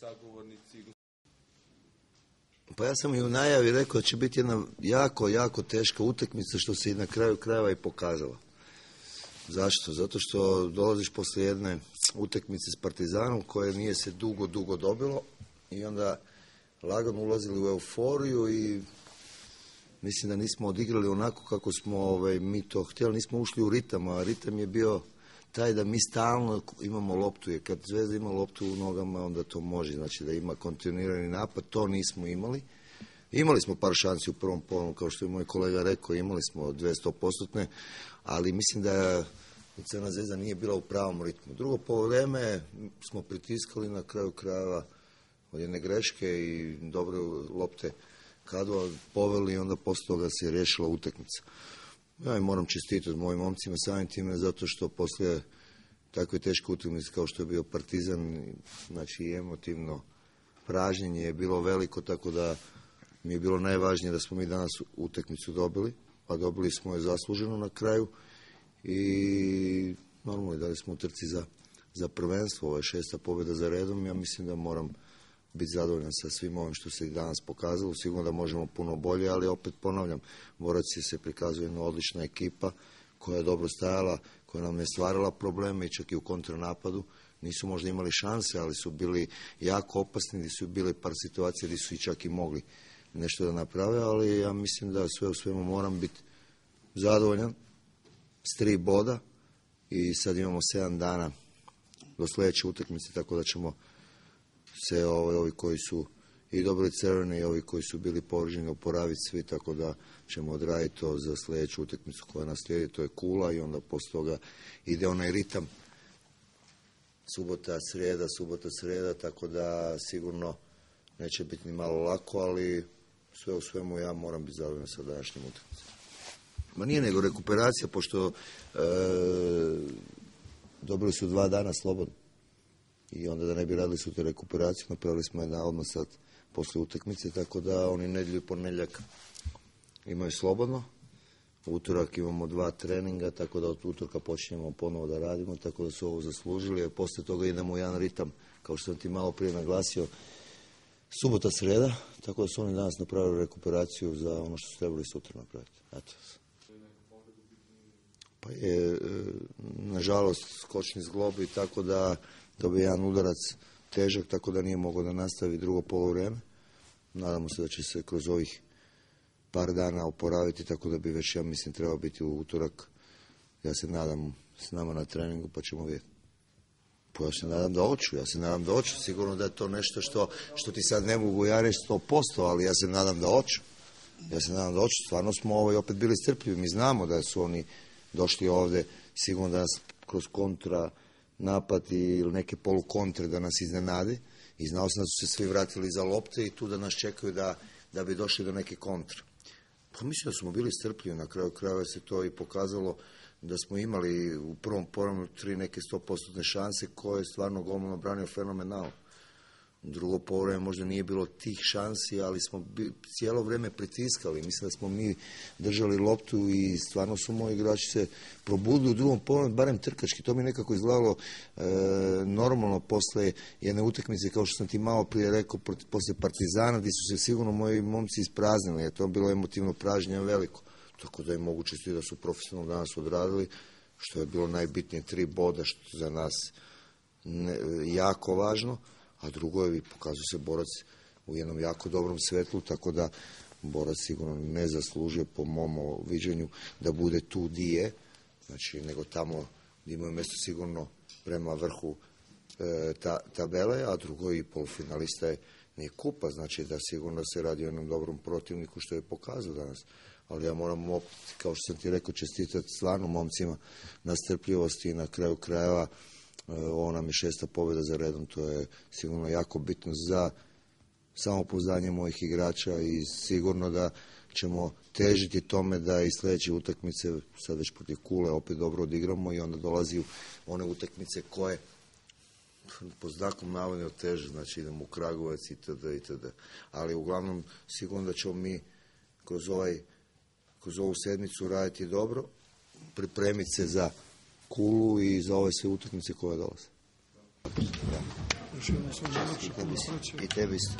sagovornici? Pa ja sam i u najavi rekao da će biti jedna jako, jako teška utakmica, što se i na kraju krajeva i pokazala. Zašto? Zato što dolaziš poslije jedne utakmice s Partizanom koje nije se dugo dobilo i onda lagano ulazili u euforiju i mislim da nismo odigrali onako kako smo mi to htjeli, nismo ušli u ritam, a ritam je bio taj da mi stalno imamo loptu, jer kad Zvezda ima loptu u nogama onda to može, znači da ima kontinuirani napad, to nismo imali. Imali smo par šansi u prvom poluvremenu, kao što je moj kolega rekao, imali smo 200%, ali mislim da Crvena Zvezda nije bila u pravom ritmu. Drugo poluvreme smo pritiskali na kraju krajeva od jedne greške i dobre lopte Kadova poveli i onda poslije toga se je riješila utakmica. Ja im moram čestitati mojim momcima samim time zato što poslije takve teške utakmice kao što je bio Partizan, znači i emotivno pražnjenje je bilo veliko, tako da mi je bilo najvažnije da smo mi danas utakmicu dobili, a dobili smo je zasluženo na kraju i normalno dali smo u trci za prvenstvo, ovo je 6. pobjeda za redom, ja mislim da moram biti zadovoljan sa svim ovim što se danas pokazalo, sigurno da možemo puno bolje, ali opet ponavljam, Borac se prikazuje jedna odlična ekipa koja je dobro stajala, koja nam je stvarala probleme i čak i u kontranapadu, nisu možda imali šanse, ali su bili jako opasni, gdje su bile par situacije gdje su i čak i mogli nešto da naprave, ali ja mislim da sve u svemu moram biti zadovoljan s 3 boda i sad imamo 7 dana do sljedeće utakmice, tako da ćemo se ovi koji su i dobili crvene i ovi koji su bili povrijeđeni oporaviti svi, tako da ćemo odraditi to za sljedeću utakmicu koja nas slijedi, to je Kula i onda poslije toga ide onaj ritam subota, srijeda, tako da sigurno neće biti ni malo lako, ali sve u svemu ja moram biti zadovoljan sa današnjim utakmicom. Ma nije nego rekuperacija, pošto dobili su 2 dana slobodno. I onda da ne bi radili sutra rekuperaciju, napravili smo jedna odmah sad poslije utakmice, tako da oni nedjelju i ponedjeljak imaju slobodno. U utorak imamo 2 treninga, tako da od utorka počinjemo ponovo da radimo, tako da su ovo zaslužili, jer poslije toga idemo u jedan ritam, kao što sam ti malo prije naglasio, subota, srijeda, tako da su oni danas napravili rekuperaciju za ono što su trebali sutra napraviti. Eto. Pa je, nažalost, skočni zglob i tako da dobije jedan udarac težak, tako da nije mogao da nastavi drugo poluvreme. Nadamo se da će se kroz ovih par dana oporaviti, tako da bi već, ja mislim, trebao biti u utorak. Ja se nadam s nama na treningu, pa ćemo vidjeti. Pa ja se nadam da hoću, sigurno da je to nešto što ti sad ne mogu ja reći 100%, ali ja se nadam da hoću. Stvarno smo opet bili strpljivi, mi znamo da su oni došli ovdje, sigurno da nas kroz kontra napad ili neke polukontre da nas iznenadi i znao sam da su se svi vratili za lopte i tu da nas čekaju da bi došli do neke kontre. Pa mislim da smo bili strpljivi, na kraju krajeva se to i pokazalo da smo imali u prvom poluvremenu 3 neke 100% šanse koje je stvarno golman obranio fenomenalno. Drugo poluvreme možda nije bilo tih šansi, ali smo cijelo vrijeme pritiskali. Mislim da smo mi držali loptu i stvarno su moji igrači se probudili u drugom poluvremenu, barem trkački. To mi nekako izgledalo normalno posle jedne utakmice, kao što sam ti malo prije rekao, posle Partizana, gdje su se sigurno moji momci ispraznili, jer to je bilo emotivno pražnje veliko. Tako da je moguće da su profesionalno danas odradili, što je bilo najbitnije 3 boda, što za nas jako važno. A drugo je, pokazuje se Borac u jednom jako dobrom svetlu, tako da Borac sigurno ne zaslužuje po mom viđenju da bude tu di je, znači nego tamo gdje imaju mjesto sigurno prema vrhu tabele, a drugo i polufinalista nije kupa, znači da sigurno se radi o jednom dobrom protivniku što je pokazao danas. Ali ja moram opet, kao što sam ti rekao, čestitati stvarno momcima na strpljivosti i na kraju krajeva. Ovo nam je 6. pobjeda za redom, to je sigurno jako bitno za samopouzdanje mojih igrača i sigurno da ćemo težiti tome da i sljedeće utakmice, sad već protiv Kule, opet dobro odigramo i onda dolazi one utakmice koje po znakom navodno teže, znači idemo u Kragujevac itd. Ali uglavnom sigurno da ćemo mi kroz ovu sedmicu raditi dobro, pripremiti se za Kulu i za ove sve utakmice koje dolaze. još jednom sve najljepše, puno sreće. I tebi isto.